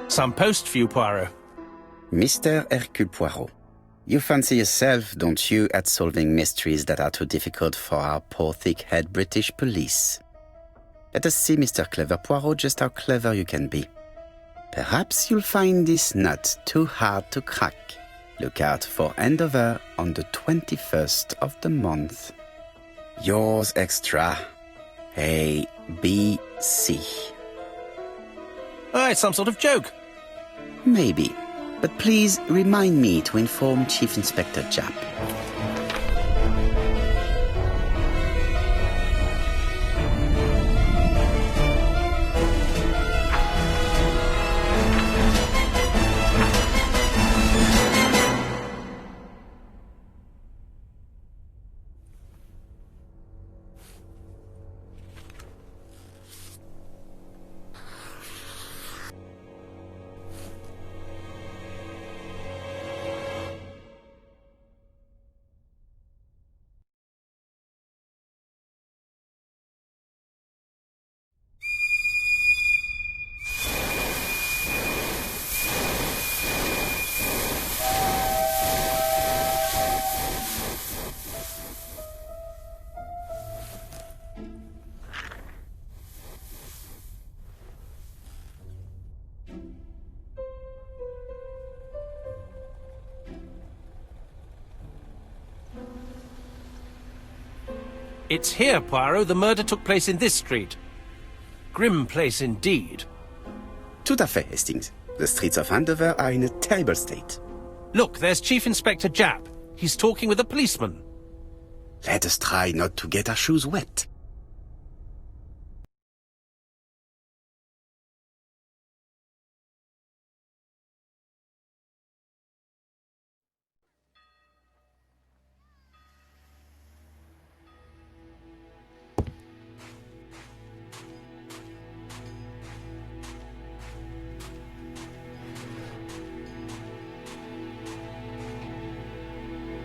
Some post for you, Poirot. Mr. Hercule Poirot, you fancy yourself, don't you, at solving mysteries that are too difficult for our poor thick-head British police. Let us see, Mr. Clever Poirot, just how clever you can be. Perhaps you'll find this nut too hard to crack. Look out for Andover on the 21st of the month. Yours extra, A, B, C. Oh, it's some sort of joke. Maybe, but please remind me to inform Chief Inspector Japp. It's here, Poirot. The murder took place in this street. Grim place indeed. Tout à fait, Hastings. The streets of Andover are in a terrible state. Look, there's Chief Inspector Japp. He's talking with a policeman. Let us try not to get our shoes wet.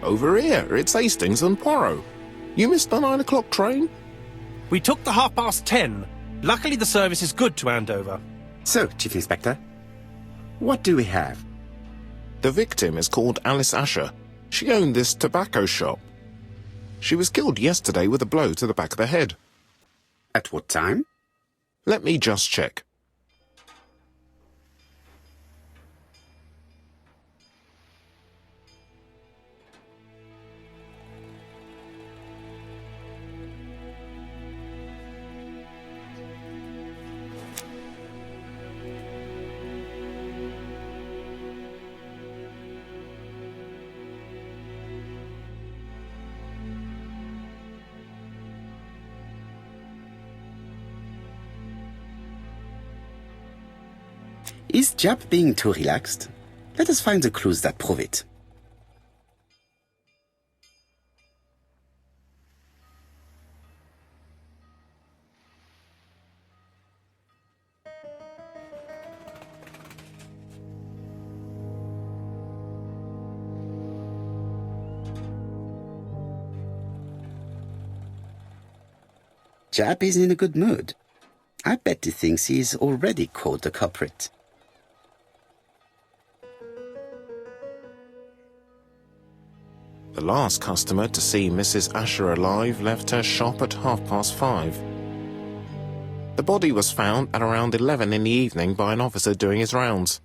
Over here, it's Hastings and Poirot. You missed the 9 o'clock train? We took the 10:30. Luckily, the service is good to Andover. So, Chief Inspector, what do we have? The victim is called Alice Ascher. She owned this tobacco shop. She was killed yesterday with a blow to the back of the head. At what time? Let me just check. Is Japp being too relaxed? Let us find the clues that prove it. Japp is in a good mood. I bet he thinks he's already caught the culprit. The last customer to see Mrs. Ascher alive left her shop at 5:30. The body was found at around 11 in the evening by an officer doing his rounds.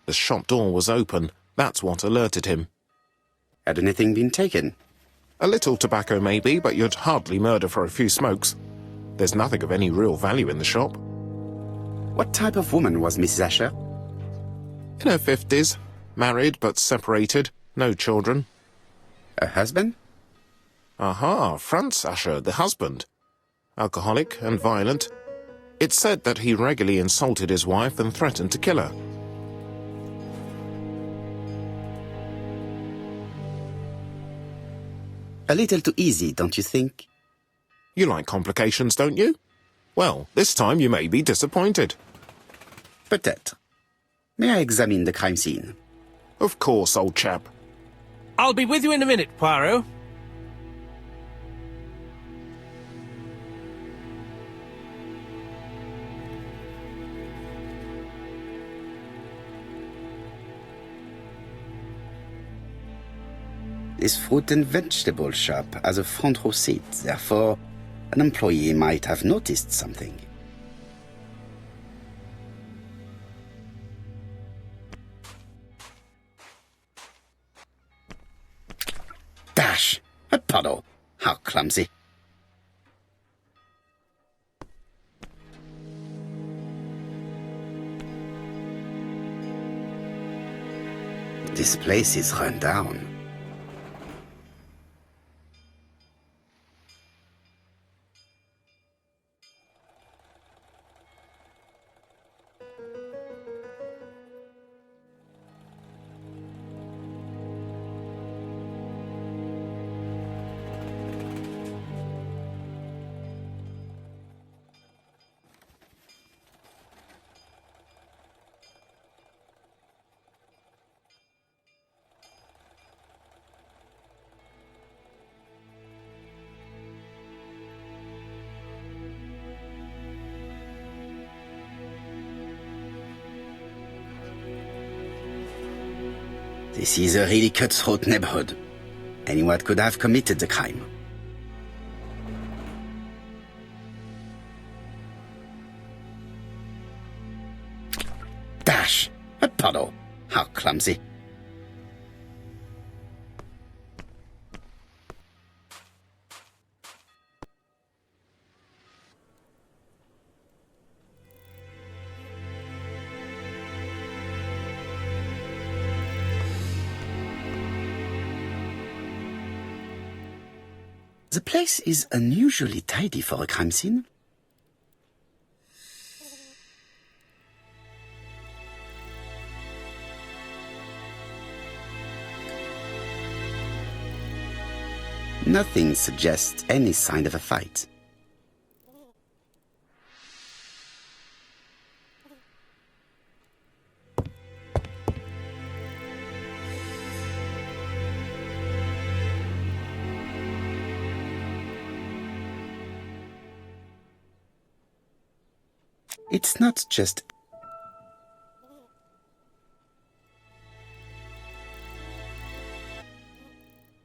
The shop door was open. That's what alerted him. Had anything been taken? A little tobacco maybe, but you'd hardly murder for a few smokes. There's nothing of any real value in the shop. What type of woman was Mrs. Ascher? In her 50s, married but separated, no children. Her husband? Aha, Franz Ascher, the husband. Alcoholic and violent. It's said that he regularly insulted his wife and threatened to kill her. A little too easy, don't you think? You like complications, don't you? Well, this time you may be disappointed. Peut-être. May I examine the crime scene? Of course, old chap. I'll be with you in a minute, Poirot. This fruit and vegetable shop has a front row seat, therefore, an employee might have noticed something. Dash! A puddle! How clumsy! This place is run down. This is a really cutthroat neighborhood. Anyone could have committed the crime. Dash! A puddle! How clumsy! The place is unusually tidy for a crime scene. Nothing suggests any sign of a fight.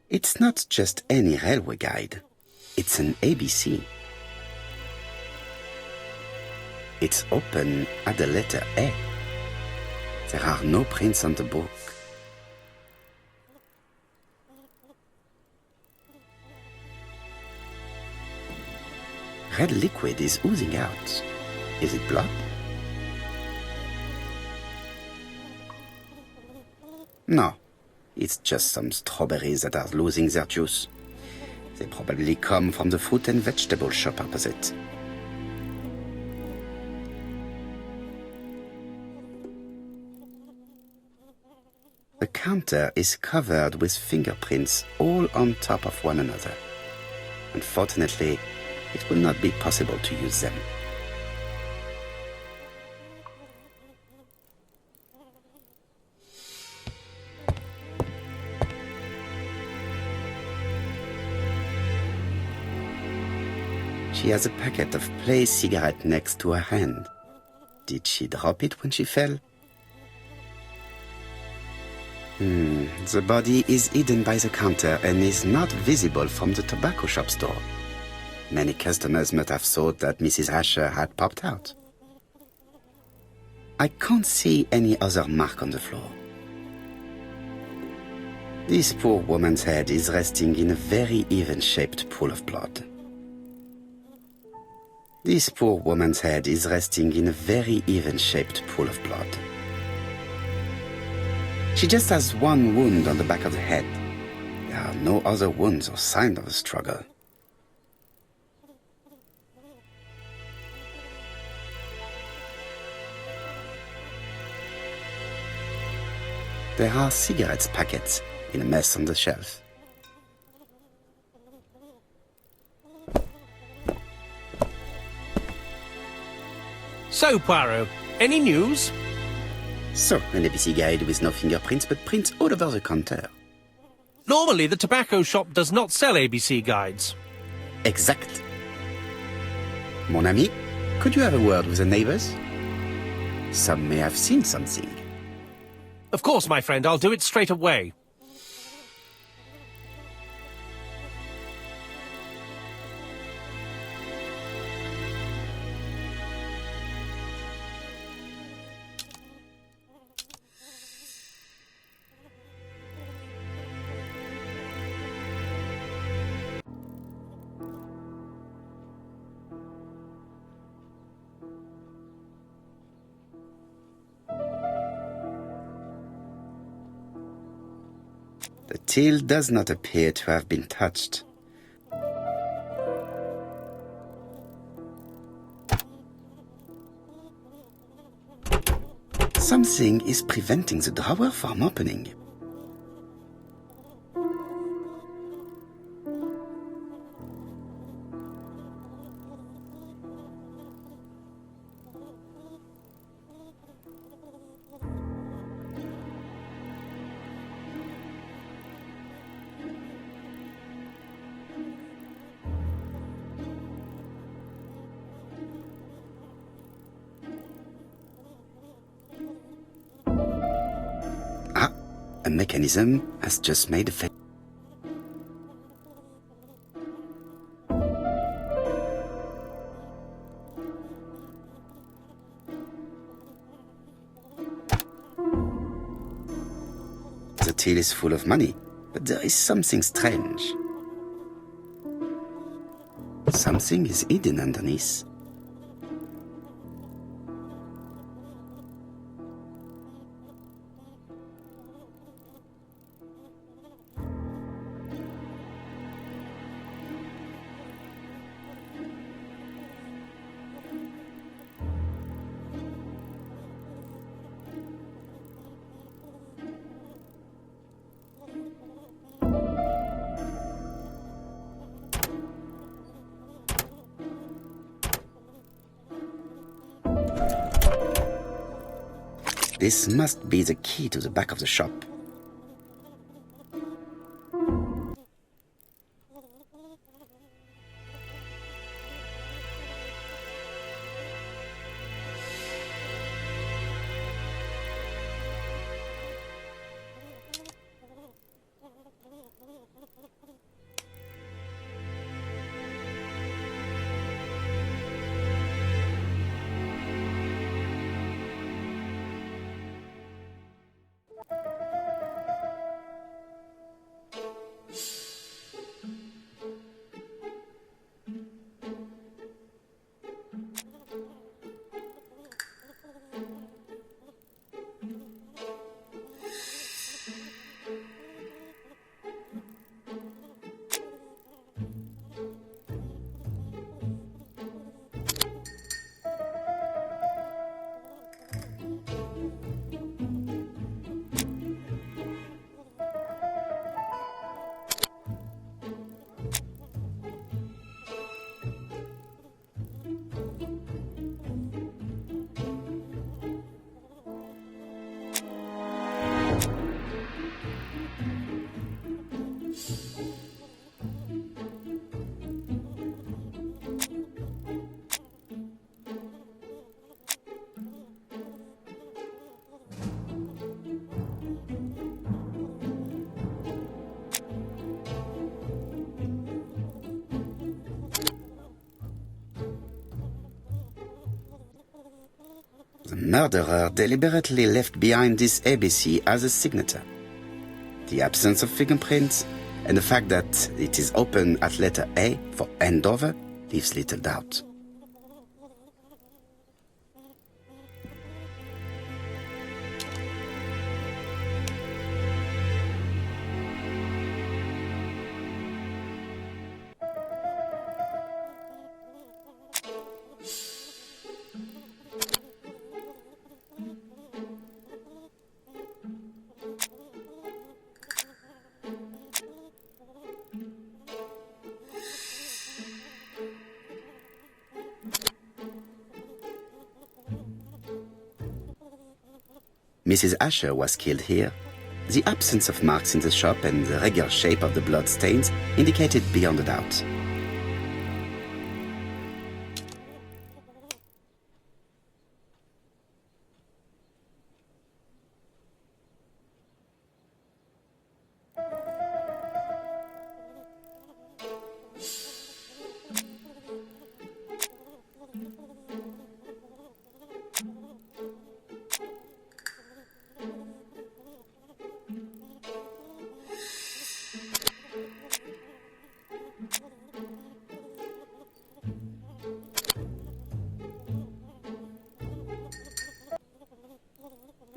It's not just any railway guide. It's an ABC. It's open at the letter A. There are no prints on the book. Red liquid is oozing out. Is it blood? No, it's just some strawberries that are losing their juice. They probably come from the fruit and vegetable shop opposite. The counter is covered with fingerprints all on top of one another. Unfortunately, it will not be possible to use them. She has a packet of Play cigarette next to her hand. Did she drop it when she fell? The body is hidden by the counter and is not visible from the tobacco shop's door. Many customers must have thought that Mrs. Ascher had popped out. I can't see any other mark on the floor. This poor woman's head is resting in a very even-shaped pool of blood. This poor woman's head is resting in a very even-shaped pool of blood. She just has one wound on the back of the head. There are no other wounds or signs of a struggle. There are cigarette packets in a mess on the shelf. So, Poirot, any news? So, an ABC guide with no fingerprints but prints all over the counter. Normally, the tobacco shop does not sell ABC guides. Exact. Mon ami, could you have a word with the neighbors? Some may have seen something. Of course, my friend, I'll do it straight away. till does not appear to have been touched. Something is preventing the drawer from opening. A mechanism has just made a fail. The till is full of money, but there is something strange. Something is hidden underneath. This must be the key to the back of the shop. The murderer deliberately left behind this ABC as a signature. The absence of fingerprints and the fact that it is open at letter A for Andover leaves little doubt. Mrs. Ascher was killed here. The absence of marks in the shop and the regular shape of the blood stains indicated beyond a doubt.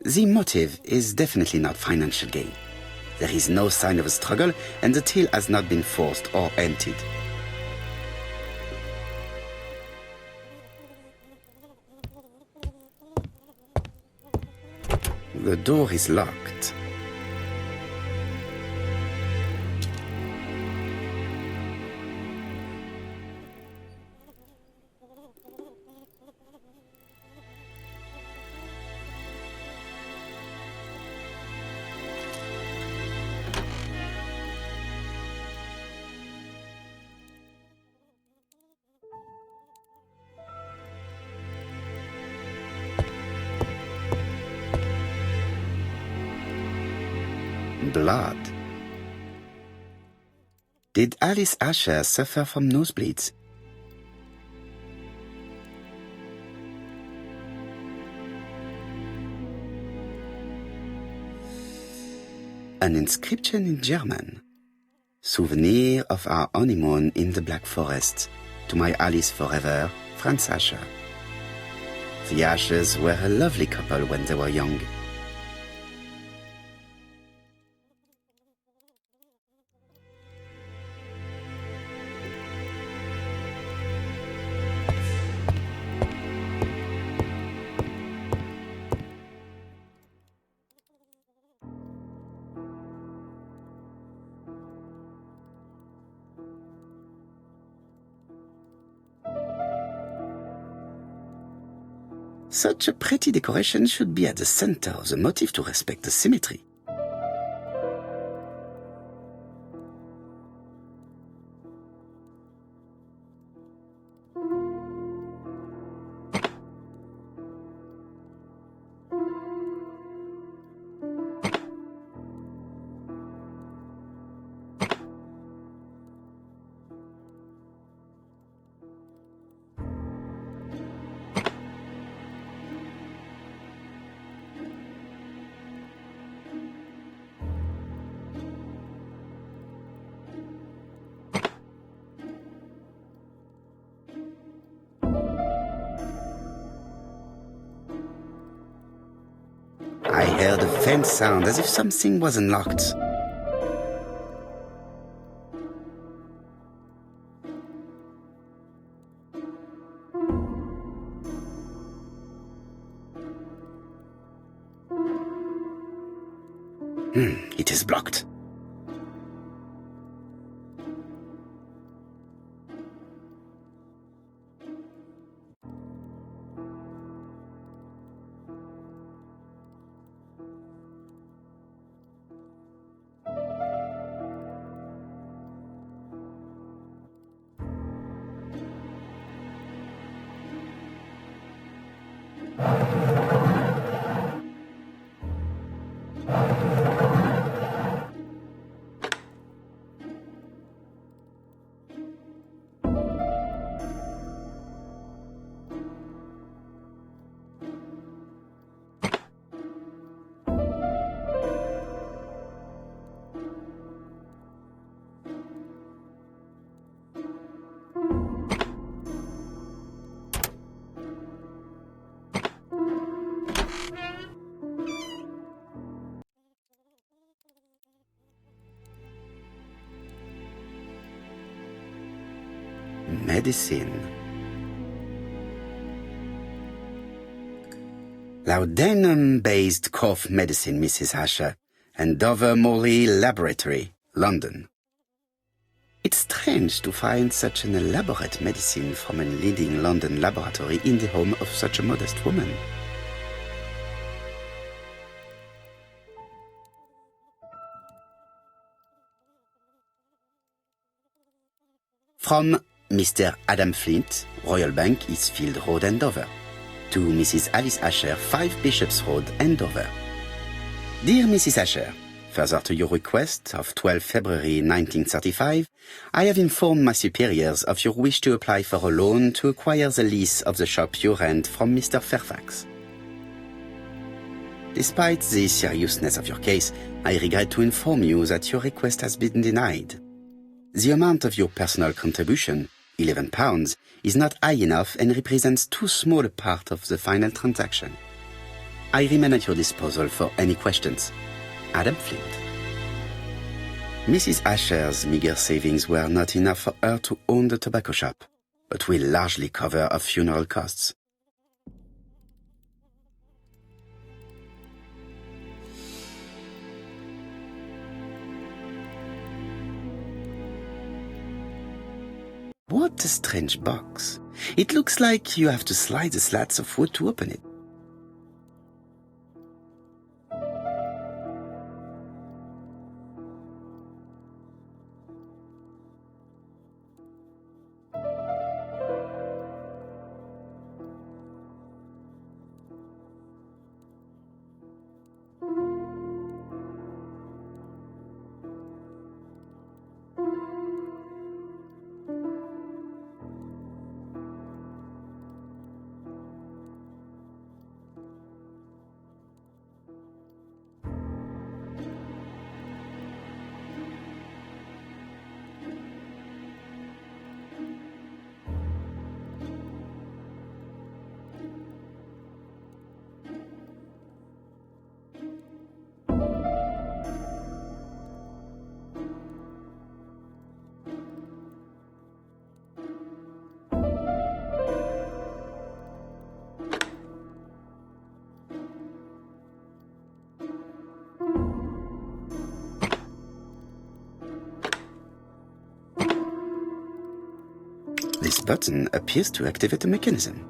The motive is definitely not financial gain. There is no sign of a struggle, and the till has not been forced or emptied. The door is locked. Blood. Did Alice Ascher suffer from nosebleeds? An inscription in German. Souvenir of our honeymoon in the Black Forest. To my Alice forever, Franz Ascher. The Aschers were a lovely couple when they were young. Such a pretty decoration should be at the center of the motif to respect the symmetry. I heard a faint sound as if something was unlocked. It is blocked. Medicine. Laudanum-based cough medicine, Mrs. Ascher, Andover Morley Laboratory, London. It's strange to find such an elaborate medicine from a leading London laboratory in the home of such a modest woman. From Mr. Adam Flint, Royal Bank, Eastfield Road, Andover. To Mrs. Alice Ascher, 5 Bishops Road, Andover. Dear Mrs. Ascher, further to your request of 12 February 1935, I have informed my superiors of your wish to apply for a loan to acquire the lease of the shop you rent from Mr. Fairfax. Despite the seriousness of your case, I regret to inform you that your request has been denied. The amount of your personal contribution, £11, is not high enough and represents too small a part of the final transaction. I remain at your disposal for any questions. Adam Flint. Mrs. Ascher's meager savings were not enough for her to own the tobacco shop, but will largely cover her funeral costs. What a strange box. It looks like you have to slide the slats of wood to open it. This button appears to activate the mechanism.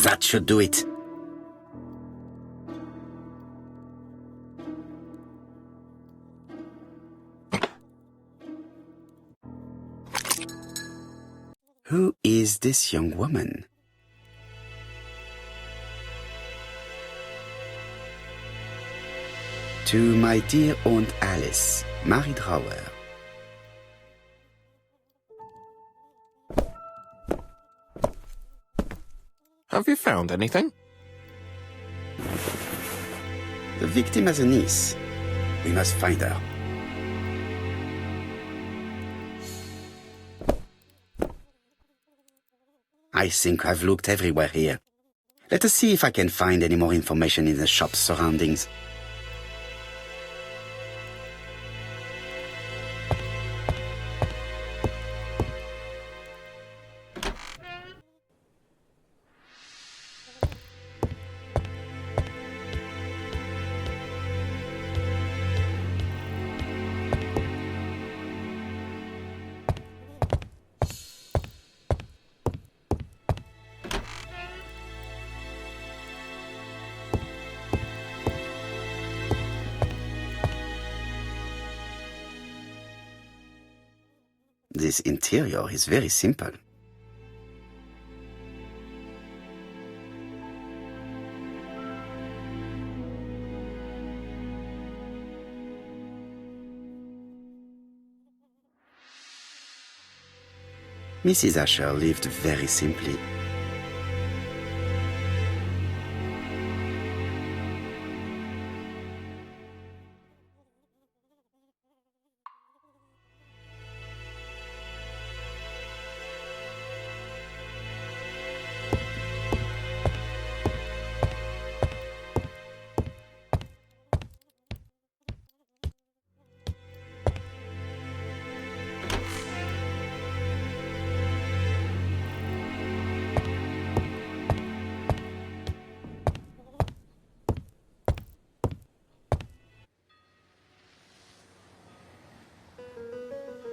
That should do it. Who is this young woman? To my dear Aunt Alice, Mary Drower. Have you found anything? The victim has a niece. We must find her. I think I've looked everywhere here. Let us see if I can find any more information in the shop's surroundings. This interior is very simple. Mrs. Ascher lived very simply.